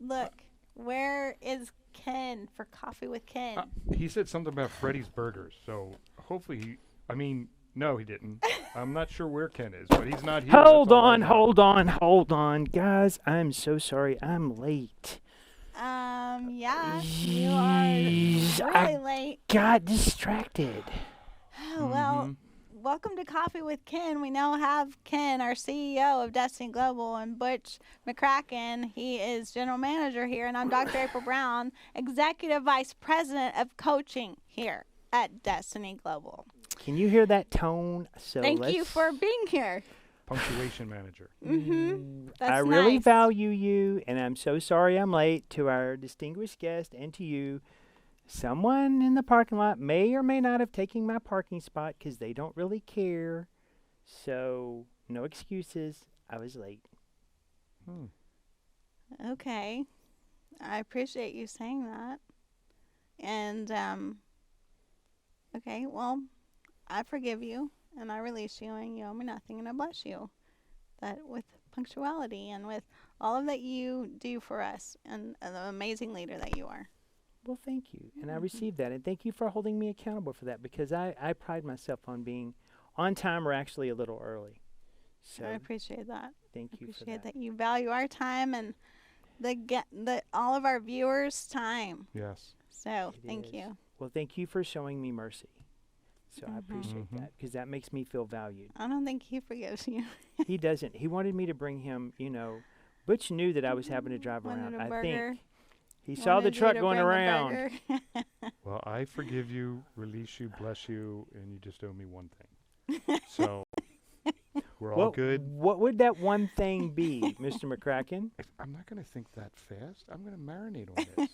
Look, where is Ken for Coffee with Ken? He said something about Freddy's Burgers, so hopefully I mean, no, he didn't. I'm not sure where Ken is, but he's not here. Hold That's all I on, know. hold on, hold on. Guys, I'm so sorry. I'm late. Yeah, you are Jeez, really I late. got distracted. Oh, well, welcome to Coffee with Ken. We now have Ken, our CEO of Destiny Global, and Butch McCracken. He is general manager here, and I'm Dr. April Brown, executive vice president of coaching here at Destiny Global. Can you hear that tone? So Thank you let's- for being here. Punctuation manager. That's I really nice. value you, and I'm so sorry I'm late to our distinguished guest and to you. Someone in the parking lot may or may not have taken my parking spot because they don't really care. So, no excuses. I was late. Okay. I appreciate you saying that. And, okay, well, I forgive you and I release you and you owe me nothing and I bless you. That with punctuality and with all of that you do for us and the amazing leader that you are. Well, thank you. And I received that. And thank you for holding me accountable for that because I pride myself on being on time or actually a little early. So, I appreciate that. thank I you for appreciate that. that you value our time and the all of our viewers' time. Yes. So, It thank is. you. Well, thank you for showing me mercy. So I appreciate that because that makes me feel valued. I don't think he forgives you. He doesn't. He wanted me to bring him, Butch knew that I was having to drive Wanted around. a I burger. think he saw the Wanted you truck to going bring the around. burger. Well, I forgive you, release you, bless you, and you just owe me one thing. So we're all good. What would that one thing be, Mr. McCracken? I'm not going to think that fast. I'm going to marinate on this.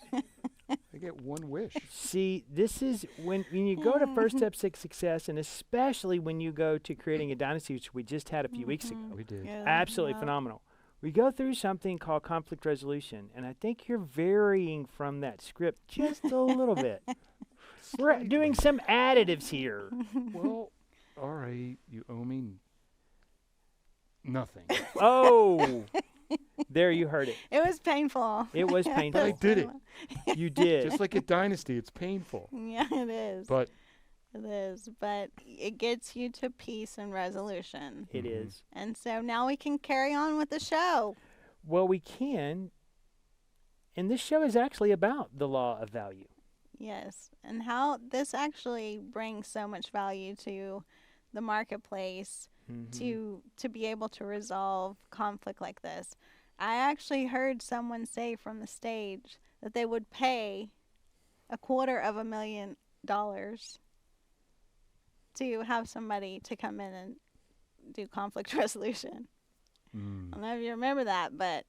I get one wish. See, this is when you go to First Steps to Success, and especially when you go to creating a dynasty, which we just had a few weeks ago. We did. Yeah, Absolutely well, phenomenal. We go through something called conflict resolution, and I think you're varying from that script just a little bit. We're doing some additives here. Well, all right. You owe me nothing. Oh, there you heard it. It was painful. It was But I painful. did it. You did. Just like at Dynasty, it's painful. Yeah, it is. But It is. But it gets you to peace and resolution. It is. And so now we can carry on with the show. Well, we can. And this show is actually about the law of value. Yes. And how this actually brings so much value to the marketplace to be able to resolve conflict like this. I actually heard someone say from the stage that they would pay $250,000 to have somebody to come in and do conflict resolution. I don't know if you remember that, but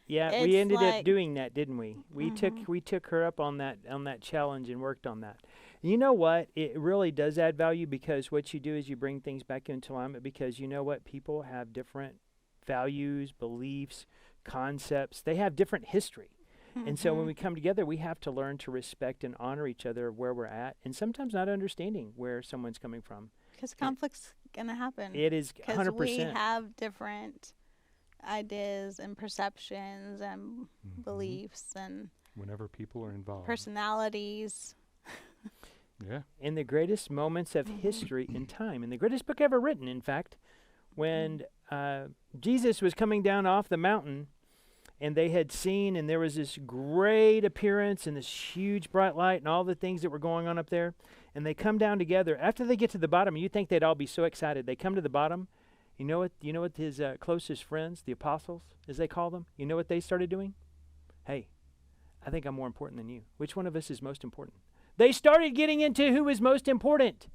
Yeah, It's we ended up like- doing that, didn't we? We took her up on that challenge and worked on that. And you know what? It really does add value because what you do is you bring things back into alignment because you know what? People have different values, beliefs, concepts. They have different history. And so when we come together, we have to learn to respect and honor each other where we're at and sometimes not understanding where someone's coming from. because conflict's going to happen. It is Because 100%. we have different ideas and perceptions and beliefs and whenever people are involved. personalities. Yeah. In the greatest moments of history and time, in the greatest book ever written, in fact, when Jesus was coming down off the mountain and they had seen, and there was this great appearance and this huge bright light and all the things that were going on up there, and they come down together. After they get to the bottom, you'd think they'd all be so excited. They come to the bottom. You know what his closest friends, the apostles, as they call them, you know what they started doing? Hey, I think I'm more important than you. Which one of us is most important? They started getting into who was most important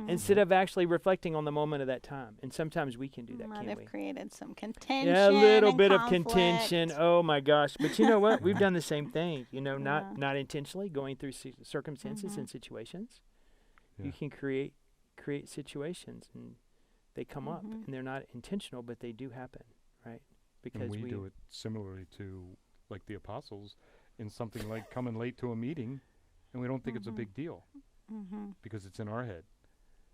instead of actually reflecting on the moment of that time. And sometimes we can do that, Might can't have we? created some contention. Yeah, a little and bit of conflict. contention. Oh my gosh! But you know what? We've done the same thing. Yeah. Not intentionally going through circumstances and situations. You can create situations, and they come up, and they're not intentional, but they do happen, right? Because And we do it similarly to, like the apostles, in something like coming late to a meeting, and we don't think it's a big deal because it's in our head.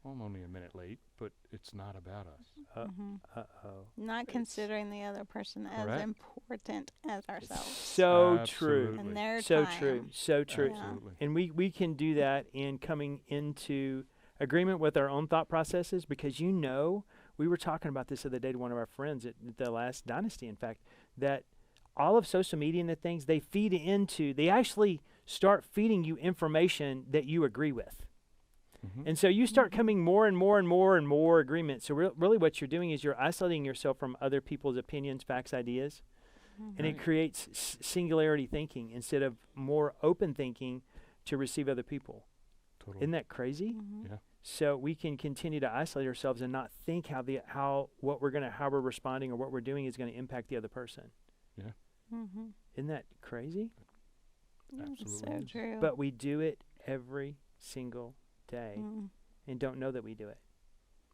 well, I'm only a minute late, but it's not about us. Uh-oh. Not It's- considering the other person as Correct. important as ourselves. So true. Absolutely. And their So time. true. So true. Yeah. Absolutely. And we can do that in coming into agreement with our own thought processes, because we were talking about this the other day to one of our friends at the last Dynasty, in fact, that all of social media and the things they actually start feeding you information that you agree with. Mhm. And so you start coming more and more and more and more agreement. So really what you're doing is you're isolating yourself from other people's opinions, facts, ideas, and it Right. creates singularity thinking instead of more open thinking to receive other people. Totally. Isn't that crazy? Mhm. Yeah. So we can continue to isolate ourselves and not think how we're responding or what we're doing is going to impact the other person. Mhm. Isn't that crazy? It's so Absolutely. true. But we do it every single day Mm. and don't know that we do it.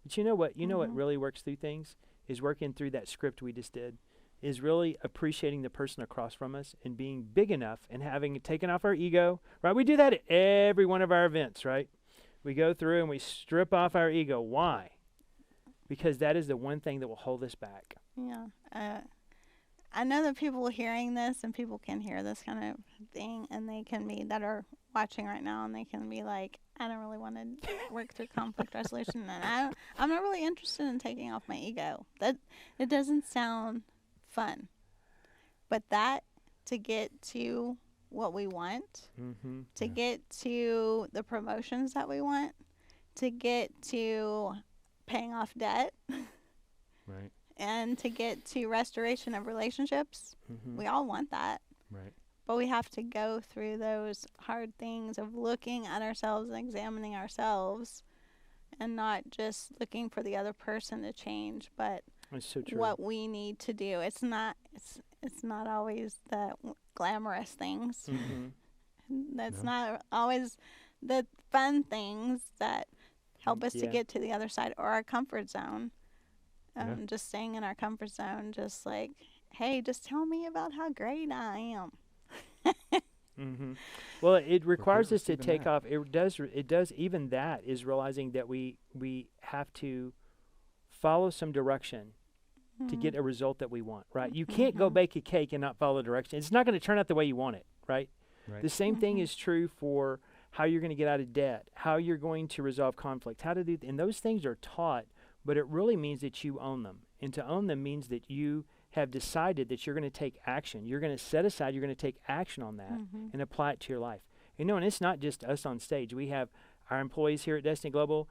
But you know what? You know what Mhm. really works through things is working through that script we just did. Is really appreciating the person across from us and being big enough and having taken off our ego. Right? We do that at every one of our events, right? We go through and we strip off our ego. Why? Because that is the one thing that will hold us back. Yeah. I know that people hearing this and people can hear this kind of thing and they can be that are watching right now and they can be like, I don't really want to work through conflict resolution and I'm not really interested in taking off my ego. That it doesn't sound fun. But that to get to what we want, Mm-hmm. to Yeah. get to the promotions that we want, to get to paying off debt, Right. and to get to restoration of relationships. Mm-hmm. We all want that. Right. But we have to go through those hard things of looking at ourselves and examining ourselves and not just looking for the other person to change, but It's so true. what we need to do. It's not always the glamorous things. Mm-hmm. That's No. not always the fun things that help us to Yeah. get to the other side or our comfort zone. Yeah. Just staying in our comfort zone, just like, hey, just tell me about how great I am. Mm-hmm. Well, it requires us to even take that. off. It does. Even that is realizing that we have to follow some direction to get a result that we want. Right? You can't go Mhm. bake a cake and not follow direction. It's not going to turn out the way you want it. Right? Right. The same thing Mhm. is true for how you're going to get out of debt, how you're going to resolve conflict, how to do. And those things are taught, but it really means that you own them. And to own them means that you have decided that you're going to take action. You're going to set aside. You're going to take action on that Mhm. and apply it to your life. And it's not just us on stage. We have our employees here at Destiny Global,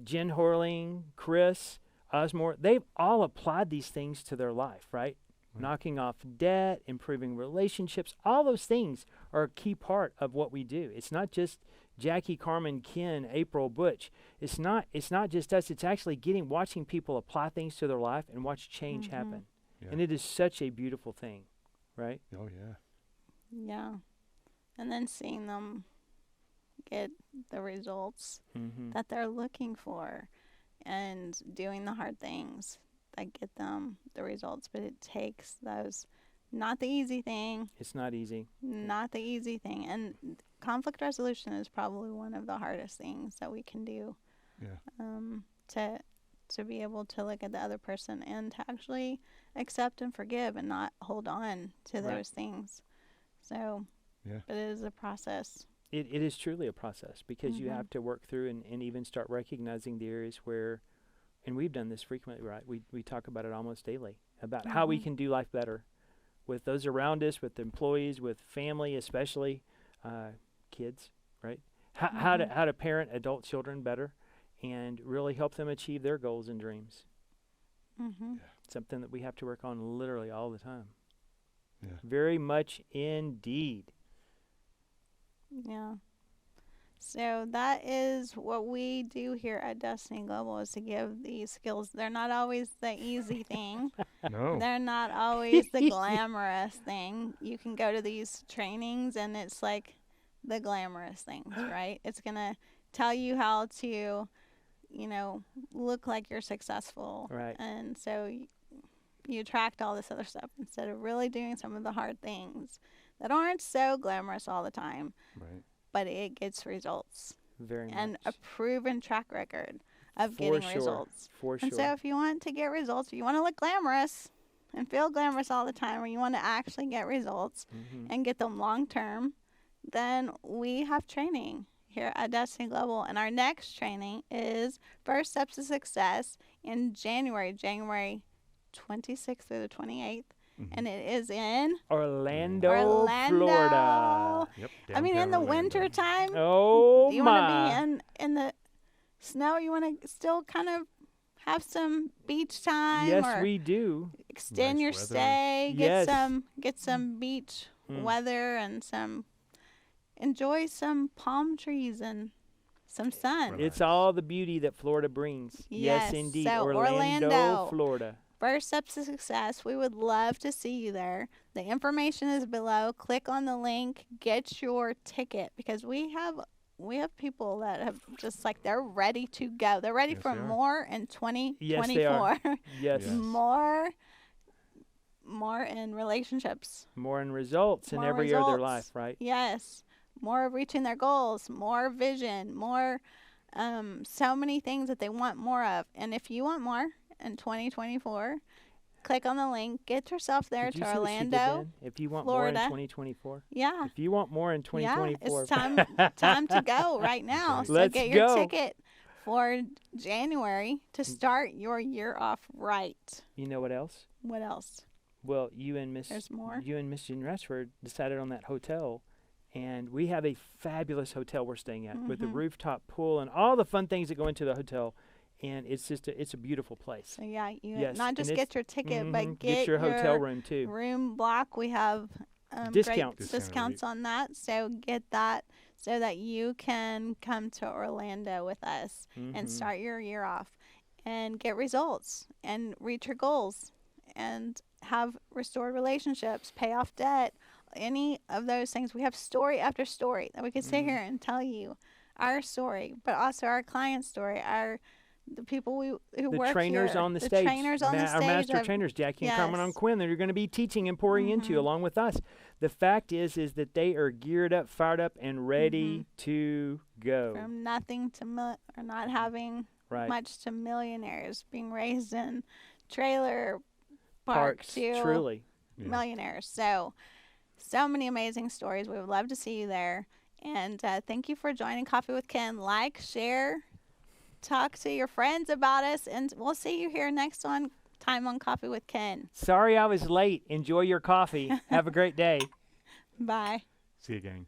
Jen Horling, Chris, Osmore. They've all applied these things to their life, right? Right. Knocking off debt, improving relationships. All those things are a key part of what we do. It's not just Jackie, Carmen, Ken, April, Butch. It's not just us. It's actually watching people apply things to their life and watch change Mhm. happen. Yeah. And it is such a beautiful thing, right? Oh yeah. Yeah. And then seeing them get the results Mm-hmm. that they're looking for and doing the hard things that get them the results. But it takes those, not the easy thing, It's not easy. not the easy thing. And conflict resolution is probably one of the hardest things that we can do. Yeah. To be able to look at the other person and to actually accept and forgive and not hold on to Right. those things. So, Yeah. but it is a process. It is truly a process because you Mhm. have to work through and even start recognizing the areas where, and we've done this frequently, right? We talk about it almost daily about how we Mhm. can do life better with those around us, with employees, with family, especially kids, right? How Mhm. to parent adult children better and really help them achieve their goals and dreams. Mm-hmm. Something that we have to work on literally all the time. Yeah. Very much indeed. Yeah. So that is what we do here at Destiny Global, is to give these skills. They're not always the easy thing. No. They're not always the glamorous thing. You can go to these trainings and it's like the glamorous things, right? It's going to tell you how to, look like you're successful. Right. And so you attract all this other stuff instead of really doing some of the hard things that aren't so glamorous all the time, Right. but it gets results. Very and a much. proven track record of For getting sure. results. For And sure. so if you want to get results, if you want to look glamorous and feel glamorous all the time, or you want to actually get results Mhm. and get them long term, then we have training here at Destiny Global. And our next training is First Steps to Success in January 26th through the 28th. Mhm. And it is in Orlando, Orlando. Florida. Yep. I mean, in downtown the Orlando. winter time, Oh do you want to my. be in the snow? You want to still kind of have some beach time, Yes, or we do. extend Nice your weather. stay, Yes. get some beach Mm. weather and enjoy some palm trees and some sun. Relax. It's all the beauty that Florida brings. Yes, Yes, indeed. so Orlando, Orlando. Florida. First Steps to Success. We would love to see you there. The information is below. Click on the link. Get your ticket, because we have people that have just like, they're ready to go. They're ready Yes, for they are. more in 2024. Yes, they are. Yes. Yes. More in relationships. More in results in More every area of their results. life, right? Yes. More of reaching their goals, more vision, more so many things that they want more of. And if you want more in 2024, click on the link. Get yourself there Did you to see what she did Orlando. then? If you want Florida. more in 2024. Yeah. If you want more in 2024. Yeah, it's time to go right now. So Let's get your go. ticket for January to start your year off right. You know what else? What else? Well, you and Miss There's more. Jen Rashford decided on that hotel, and we have a fabulous hotel we're staying at with a Mhm. rooftop pool and all the fun things that go into the hotel, and it's just it's a beautiful place. So yeah, you Yes, not and just it's- get your ticket, Mhm. but Get your hotel room too. room block. We have Discounts. great discounts on that. So get that so that you can come to Orlando with us and Mhm. start your year off and get results and reach your goals and have restored relationships, pay off debt, any of those things. We have story after story that we could sit Mhm. here and tell you our story, but also our client story, the people who The work trainers here, on the the stage, trainers on the our stage, master have- trainers, Jackie and Carmen on Yes. Quinn, that are going to be teaching and pouring into you Mhm. along with us. The fact is that they are geared up, fired up, and ready to go. from nothing to or not having Right. much to millionaires, being raised in trailer parks to truly. Yeah. millionaires. So many amazing stories. We would love to see you there. And thank you for joining Coffee with Ken. Like, share, talk to your friends about us, and we'll see you here next time on Coffee with Ken. Sorry I was late. Enjoy your coffee. Have a great day. Bye. See you, gang.